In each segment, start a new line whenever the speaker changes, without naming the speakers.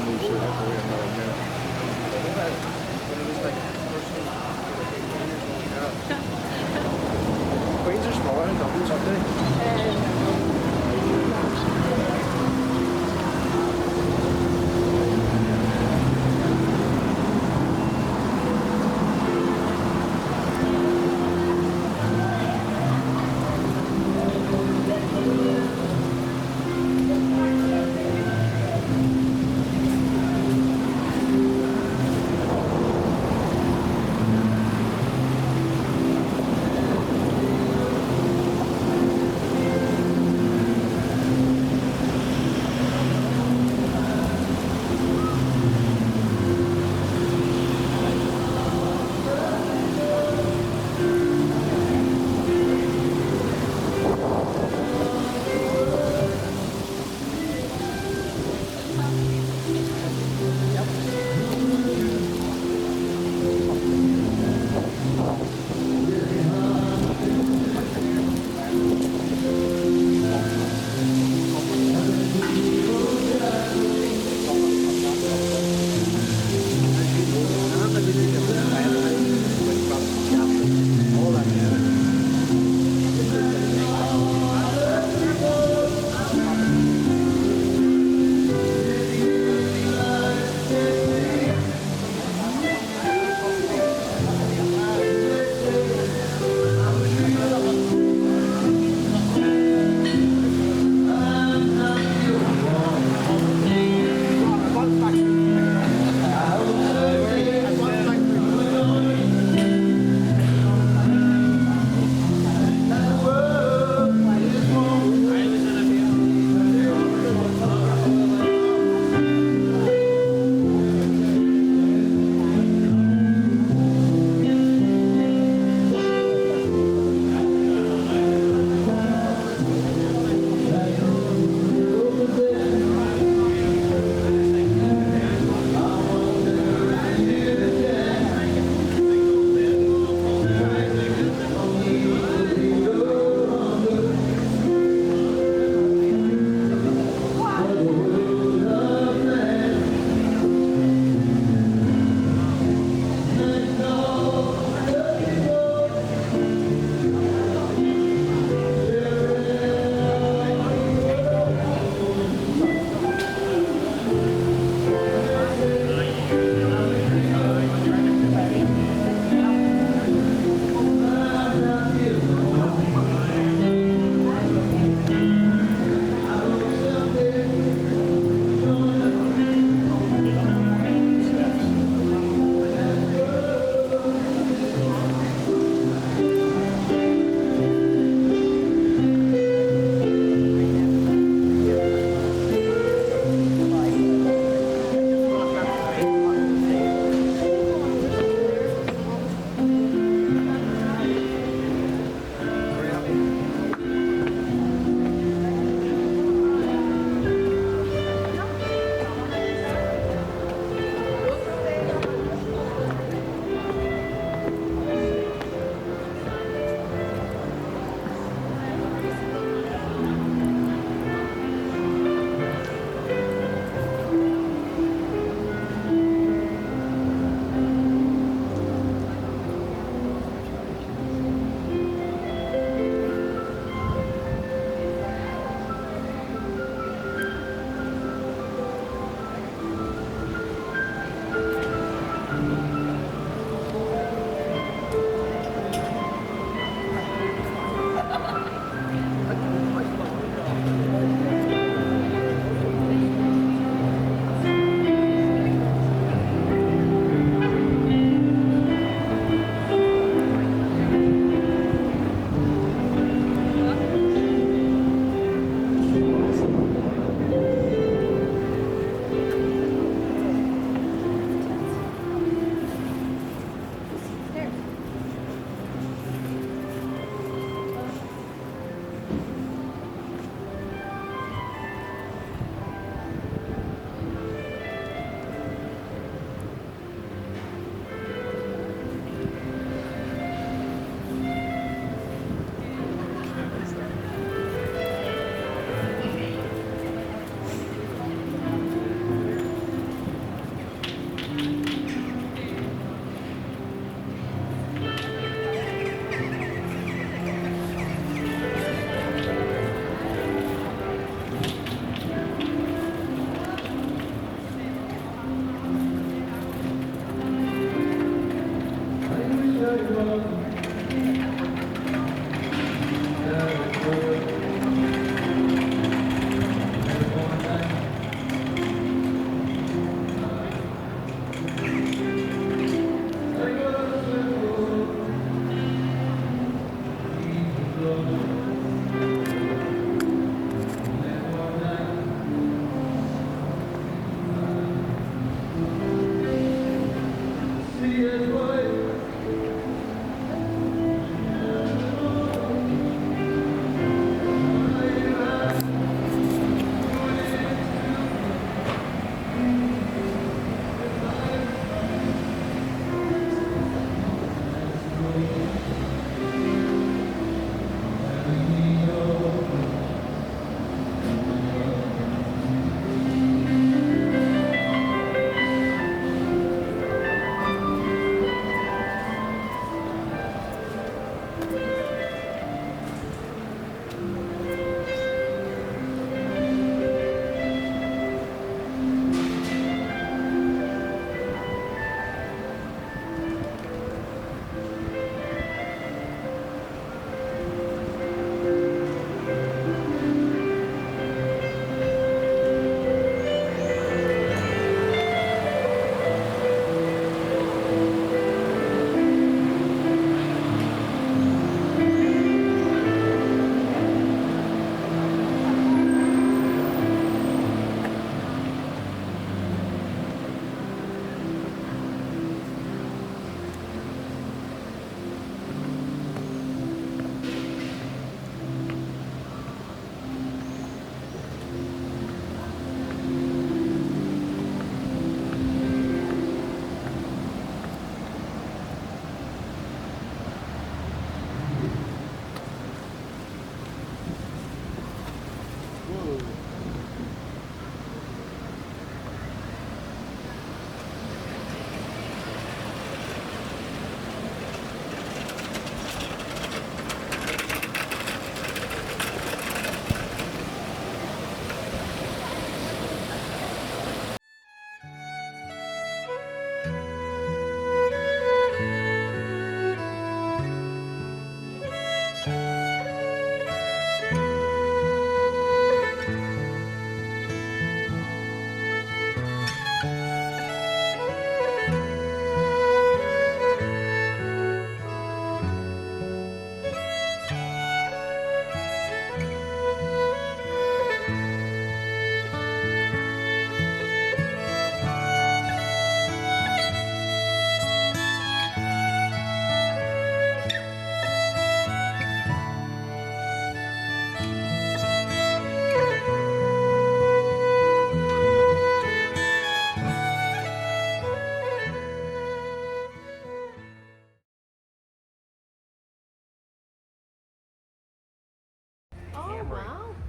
Queens are smaller than Dublin's, aren't they?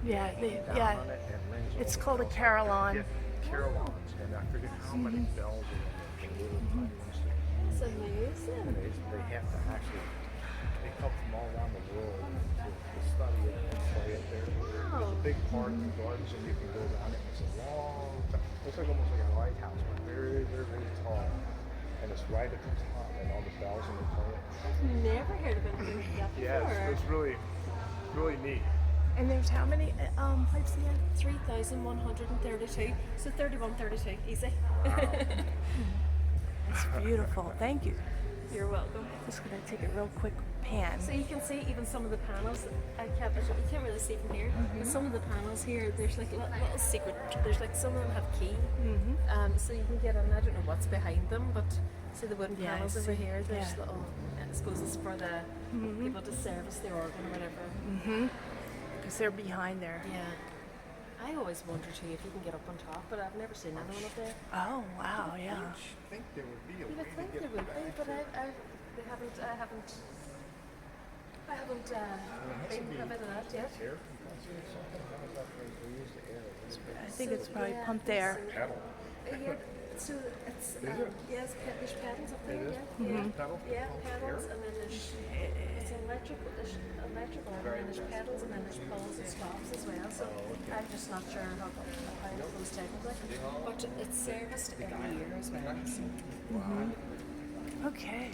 Yeah,
yeah. On it and rings
It's
all
called a
the bells.
carillon.
Yeah, carillons, and I forget how many bells are in the little tiny ones.
That's amazing.
And they have to actually, they come from all around the world to study it and play it there. There's a big park and gardens, and you can go down it. It's a long time. It's like almost like a lighthouse, but very, very, very tall. And it's right at the top, and all the bells and they play it.
I've never heard of anything like that before.
Yeah, it's really, really neat.
And there's how many pipes again?
3,132. So 3132, easy.
It's beautiful. Thank you.
You're welcome.
Just gonna take a real quick pan.
So you can see even some of the panels. You can't really see from here, but some of the panels here, there's like little secret. There's like some of them have key, so you can get in. I don't know what's behind them, but see the wooden
Yeah, I
panels over
see.
here. There's
Yeah.
little. I suppose it's for the people to service the organ or whatever.
Because they're behind there.
Yeah. I always wonder too if you can get up on top, but I've never seen anyone up there.
Oh wow, yeah.
I think there would be a
You
way
would
to
think
get
there would be,
back
but
to it.
I haven't been privy to that yet.
Air compressor or something? How does that work? We use the air.
I think it's probably
yeah,
pumped air.
Pedal.
Yeah, so it's yes, there's pedals up there.
It is?
Yeah,
Pedal?
yeah,
Pumps
pedals,
air?
and then there's electrical, and then there's pedals, and then there's pulls and stops as well. So I'm just not sure how it goes technically, but it's serviced every year as well. So.
Okay.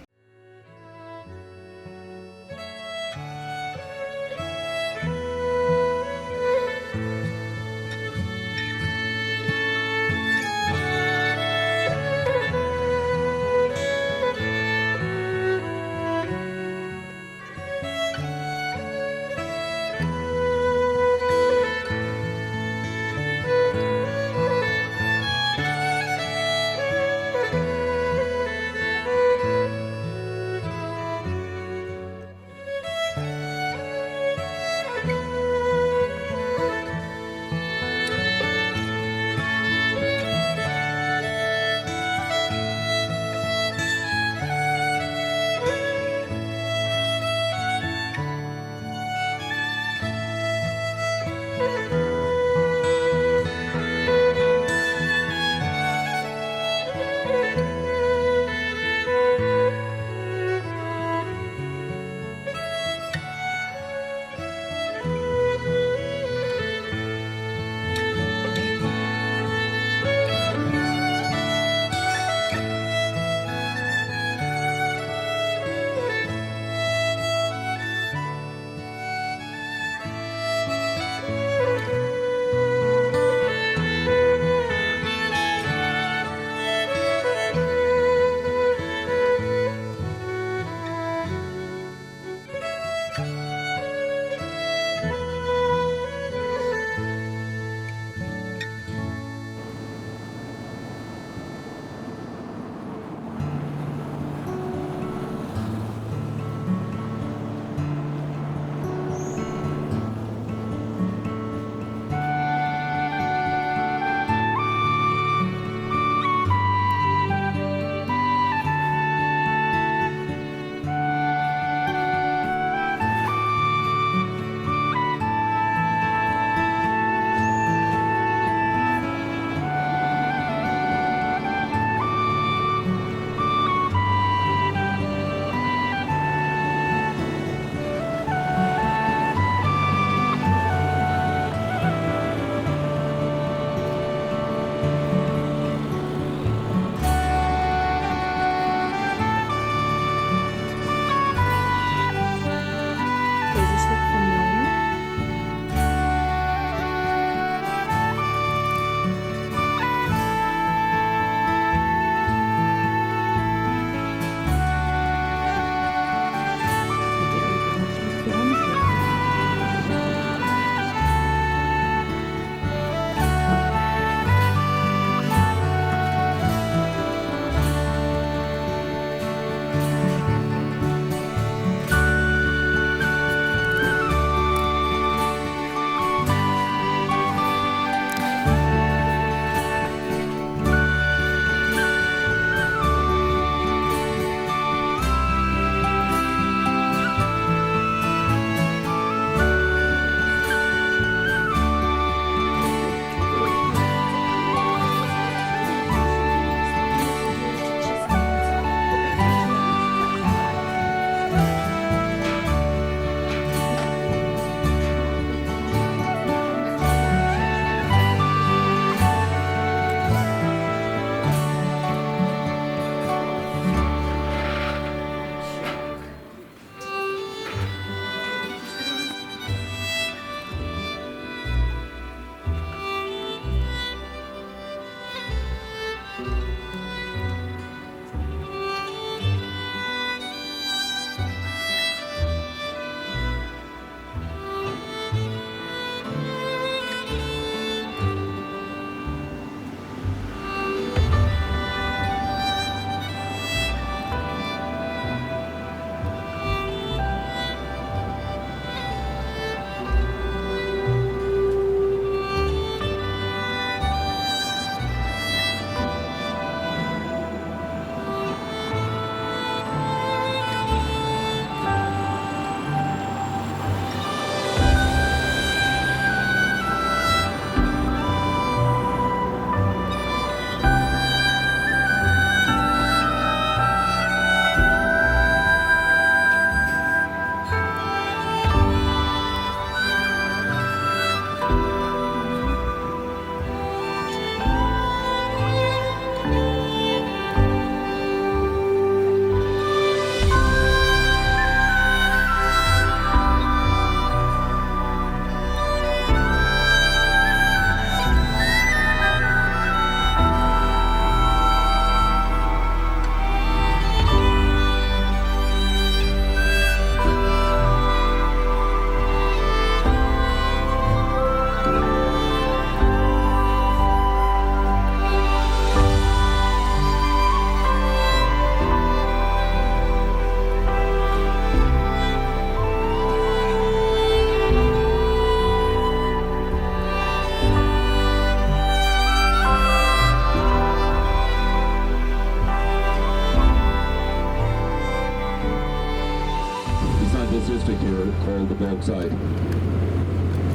district here called the Bogside.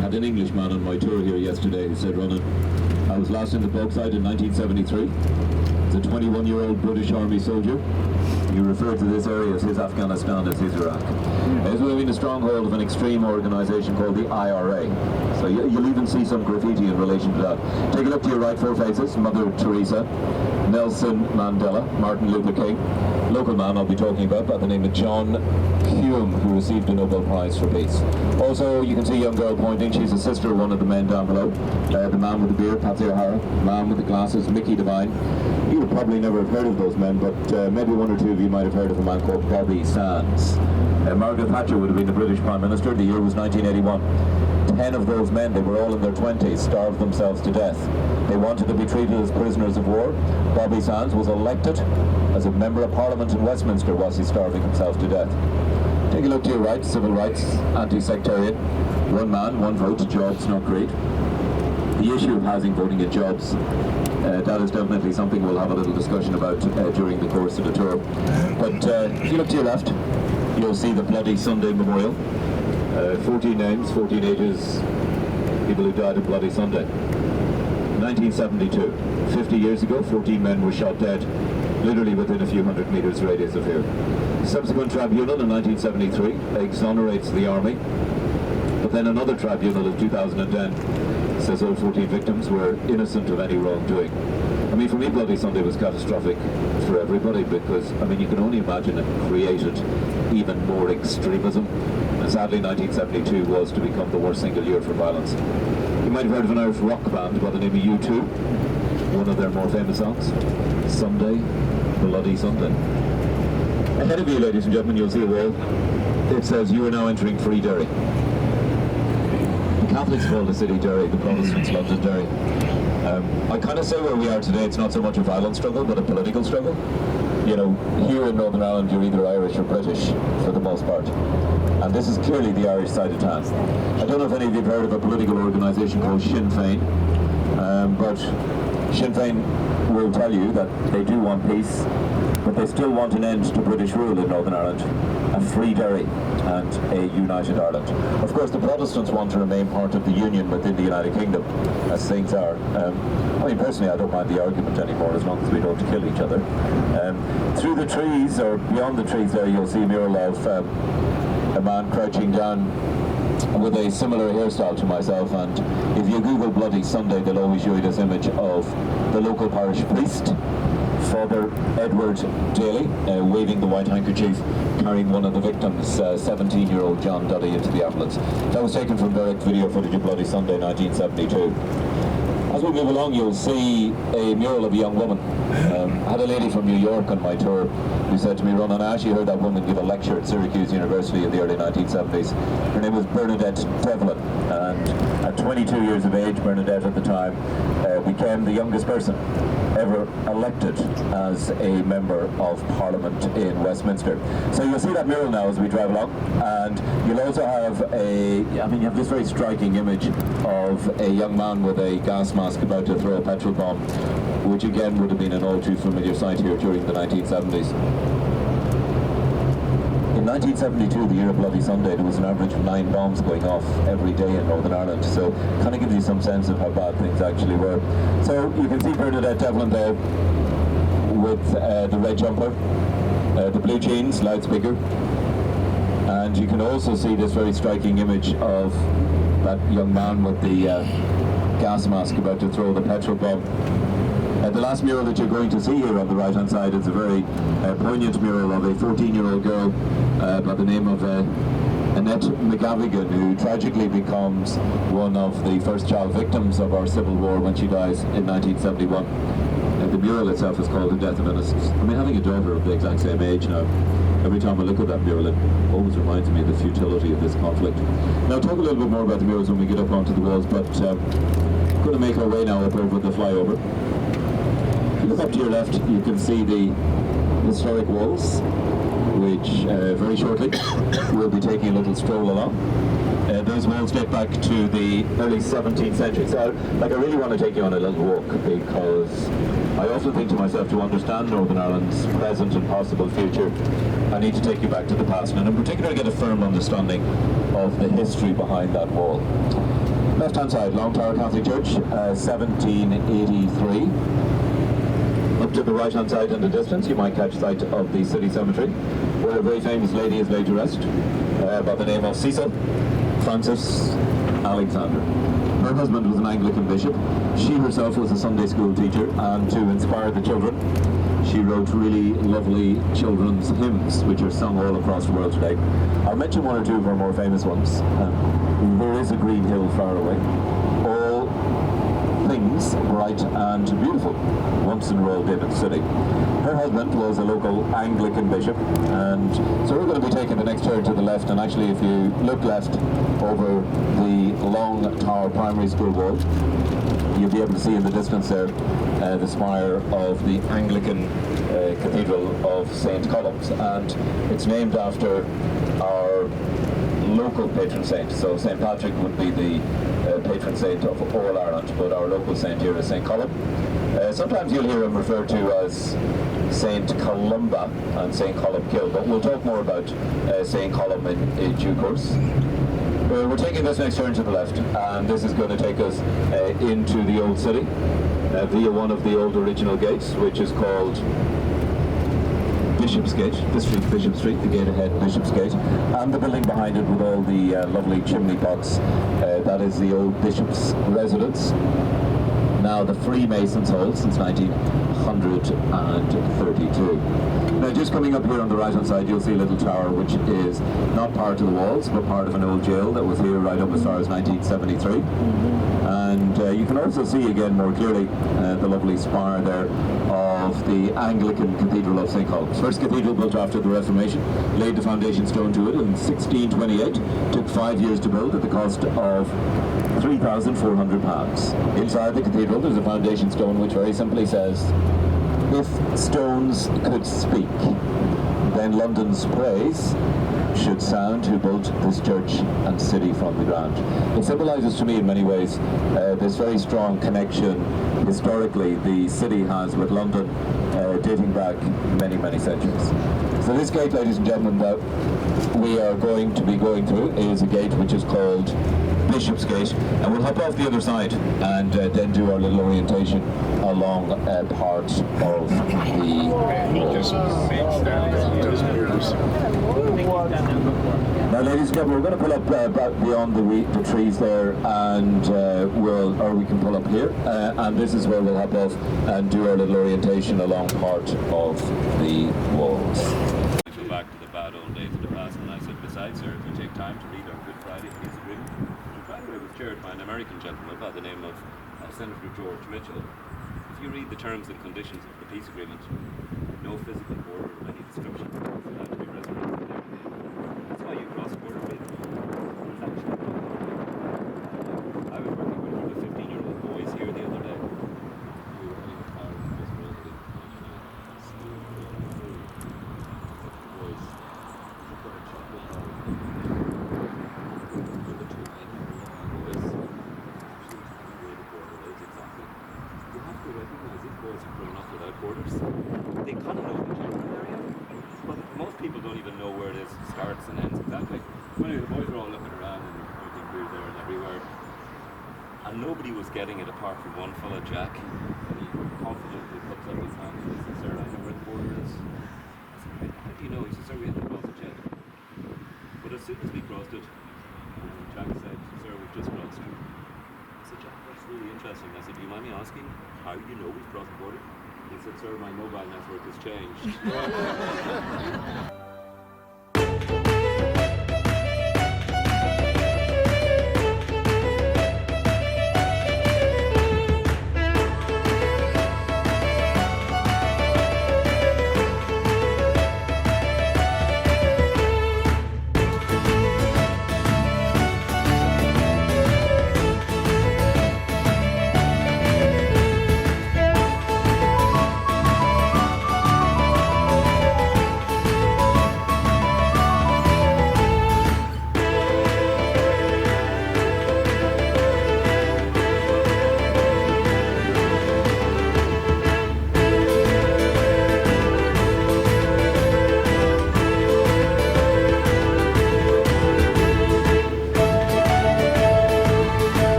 Had an Englishman on my tour here yesterday who said, Ronan, I was last in the Bogside in 1973. As a 21-year-old British Army soldier. He referred to this area as his Afghanistan, as his Iraq. It's really been a stronghold of an extreme organisation called the IRA. So you'll even see some graffiti in relation to that. Take a look to your right, four faces. Mother Teresa, Nelson Mandela, Martin Luther King. Local man I'll be talking about by the name of John Hume, who received a Nobel Prize for Peace. Also, you can see a young girl pointing. She's a sister of one of the men down below. The man with the beard, Patsy O'Hara. Man with the glasses, Mickey Devine. You would probably never have heard of those men, but maybe one or two of you might have heard of a man called Bobby Sands. Margaret Thatcher would have been the British Prime Minister. The year was 1981. 10 of those men, they were all in their 20s, starved themselves to death. They wanted to be treated as prisoners of war. Bobby Sands was elected as a member of Parliament in Westminster whilst he's starving himself to death. Take a look to your right, civil rights, anti-sectarian. One man, one vote, jobs not great. The issue of housing, voting and jobs, that is definitely something we'll have a little discussion about during the course of the tour. But if you look to your left, you'll see the Bloody Sunday Memorial. 14 names, 14 ages, people who died on Bloody Sunday. 1972, 50 years ago, 14 men were shot dead, literally within a few hundred meters radius of here. The subsequent tribunal in 1973 exonerates the army, but then another tribunal in 2010 says all 14 victims were innocent of any wrongdoing. I mean, for me, Bloody Sunday was catastrophic for everybody because, I mean, you can only imagine it created even more extremism. And sadly, 1972 was to become the worst single year for violence. You might have heard of an Irish rock band by the name of U2. One of their more famous songs, Sunday, Bloody Sunday. Ahead of you, ladies and gentlemen, you'll see a wall. It says, you are now entering free Derry. The Catholics call the city Derry, the Protestants Londonderry. I kind of say where we are today, it's not so much a violent struggle, but a political struggle. You know, here in Northern Ireland, you're either Irish or British, for the most part. And this is clearly the Irish side of town. I don't know if any of you have heard of a political organisation called Sinn Féin, but Sinn Féin will tell you that they do want peace, but they still want an end to British rule in Northern Ireland, a free Derry and a united Ireland. Of course, the Protestants want to remain part of the Union within the United Kingdom, as things are. I mean, personally, I don't mind the argument anymore as long as we don't kill each other. Through the trees, or beyond the trees there, you'll see a mural of a man crouching down with a similar hairstyle to myself, and if you Google Bloody Sunday, they'll always show you this image of the local parish priest, Father Edward Daly, waving the white handkerchief, carrying one of the victims, 17-year-old John Duddy, into the ambulance. That was taken from direct video footage of Bloody Sunday 1972. As we move along, you'll see a mural of a young woman. I had a lady from New York on my tour who said to me, Ronan, I actually heard that woman give a lecture at Syracuse University in the early 1970s. Her name was Bernadette Devlin, and at 22 years of age, Bernadette at the time became the youngest person ever elected as a member of Parliament in Westminster. So you'll see that mural now as we drive along, and you'll also have you have this very striking image of a young man with a gas mask about to throw a petrol bomb, which again would have been an all too familiar sight here during the 1970s. In 1972, the year of Bloody Sunday, there was an average of 9 bombs going off every day in Northern Ireland, so kind of gives you some sense of how bad things actually were. So you can see Bernadette Devlin there with the red jumper, the blue jeans, loudspeaker, and you can also see this very striking image of that young man with the gas mask about to throw the petrol bomb. The last mural that you're going to see here on the right hand side is a very poignant mural of a 14-year-old girl by the name of Annette McGavigan, who tragically becomes one of the first child victims of our Civil War when she dies in 1971. The mural itself is called The Death of Innocence. I mean, having a daughter of the exact same age now, every time I look at that mural, it always reminds me of the futility of this conflict. Now, I'll talk a little bit more about the murals when we get up onto the walls, but I'm going to make our way now up over the flyover. If you look up to your left, you can see the historic walls, which very shortly we'll be taking a little stroll along. Those walls date back to the early 17th century. So, I really want to take you on a little walk because I often think to myself, to understand Northern Ireland's present and possible future, I need to take you back to the past, and in particular get a firm understanding of the history behind that wall. Left-hand side, Long Tower Catholic Church, 1783. Up to the right-hand side in the distance, you might catch sight of the city cemetery, where a very famous lady is laid to rest, by the name of Cecil Frances Alexander. Her husband was an Anglican bishop. She herself was a Sunday school teacher, and to inspire the children, she wrote really lovely children's hymns, which are sung all across the world today. I'll mention one or two of her more famous ones. There is a green hill far away. All things bright and beautiful, once in Royal David City. Her husband was a local Anglican bishop, and so we're going to be taking the next turn to the left, and actually if you look left over the Long Tower Primary School wall, you'll be able to see in the distance there the spire of the Anglican Cathedral of St. Colum's, and it's named after our local patron saint. So St. Patrick would be the patron saint of all Ireland, but our local saint here is St. Columb. Sometimes you'll hear him referred to as St. Columba and St. Columkill, but we'll talk more about St. Columb in due course. We're taking this next turn to the left, and this is going to take us into the old city via one of the old original gates, which is called Bishopsgate, the street Bishop Street, the gate ahead Bishopsgate, and the building behind it with all the lovely chimney pots, that is the old Bishop's residence. Now the Freemasons' Hall since 1932. Now just coming up here on the right hand side, you'll see a little tower which is not part of the walls but part of an old jail that was here right up as far as 1973. And you can also see again more clearly the lovely spire there of the Anglican Cathedral of St. Colum's. First cathedral built after the Reformation, laid the foundation stone to it in 1628, took 5 years to build at the cost of £3,400. Inside the cathedral there's a foundation stone which very simply says, "If stones could speak, then London's praise should sound who built this church and city from the ground." It symbolises to me in many ways this very strong connection historically the city has with London, dating back many, many centuries. So this gate, ladies and gentlemen, that we are going to be going through is a gate which is called Bishopsgate, and we'll hop off the other side and then do our little orientation along part of the Now, ladies and gentlemen, we're going to pull up back beyond the trees there, and we can pull up here, and this is where we'll hop off and do our little orientation along part of the walls.
Go back to the bad old days of the past, and I said, besides, sir, if you take time to read our Good Friday Peace Agreement, which by the way was chaired by an American gentleman by the name of Senator George Mitchell. If you read the terms and conditions of the peace agreement, no physical border of any description is allowed to be resurrected there. That's why you cross border with it. It's actually I was working with one of the 15-year-old boys here the other day. We were having a car and just rolled in. Boys, put a chocolate bar with the two men who were you have to recognize these boys have grown up without borders. They kind of know the general area, but most people don't even know where it is, starts and ends exactly. Anyway, the boys were all looking around and pointing here, there and everywhere. And nobody was getting it apart from one fella, Jack. And he confidently puts up his hand and he says, "Sir, I know where the border is." I said, "How do you know?" He says, "Sir, we haven't crossed it yet." But as soon as we crossed it, Jack said, "Sir, we've just crossed it." I said, "Jack, that's really interesting." I said, "Do you mind me asking how you know we've crossed the border?" He said, "Sir, my mobile network has changed."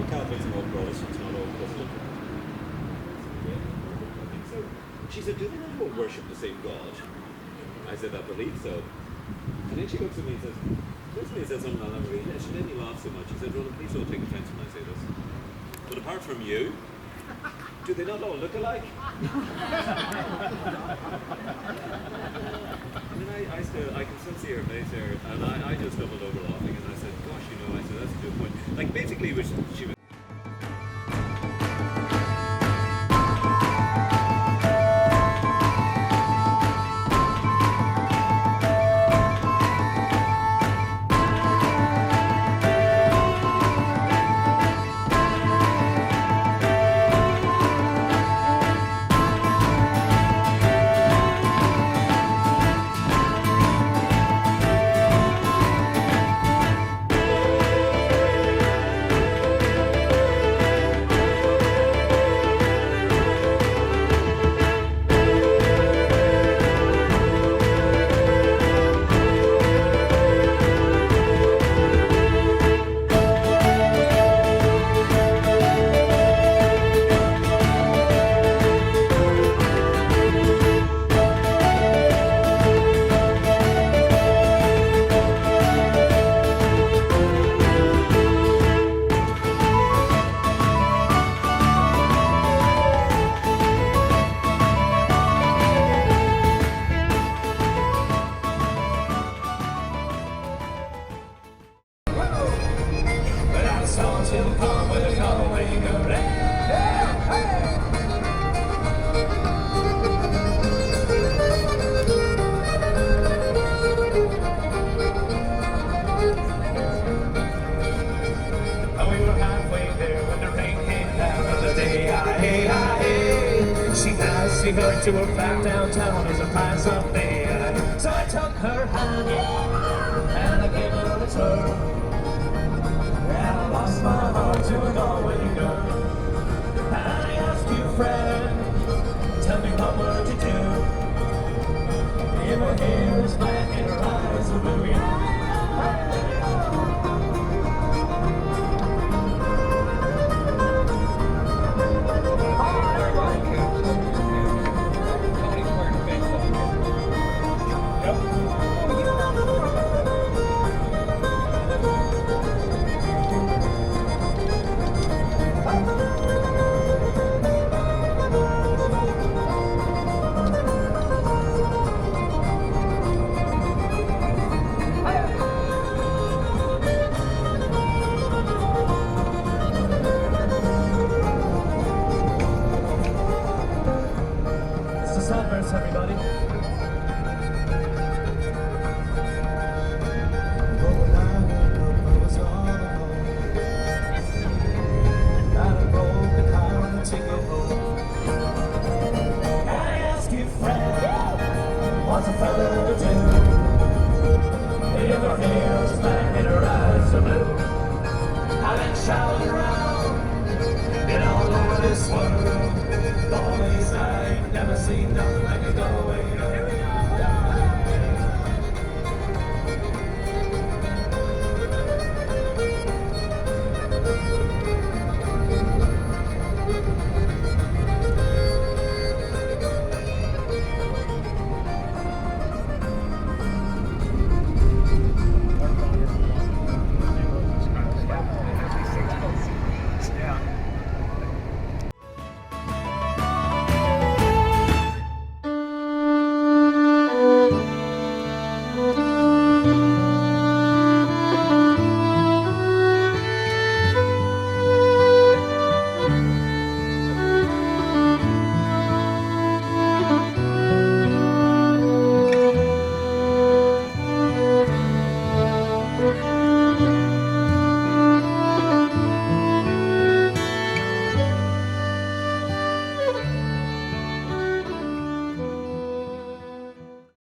Catholics and all Protestants, not all Christians. I think so. She said, do they not all worship the same God? I said, I believe so. And then she looks at me and says something I'll never read. She made me laugh so much. She said, Roland, please don't take offense when I say this. But apart from you, do they not all look alike? And then I can still see her face there, and I just doubled over laughing, and I said, gosh, you know, I said, that's a good point. Like, basically, she was
She going to her flat downtown as a prize up there. So I took her hand and I gave her a turn. And I lost my heart to a Galway girl. And I asked you, friend, tell me what would you do? If her hair is black and her eyes are blue. Everybody. What's a fella to do? If her hair is black and her eyes are blue, I've been shouting around, been all over this world. Always I've never seen nothing like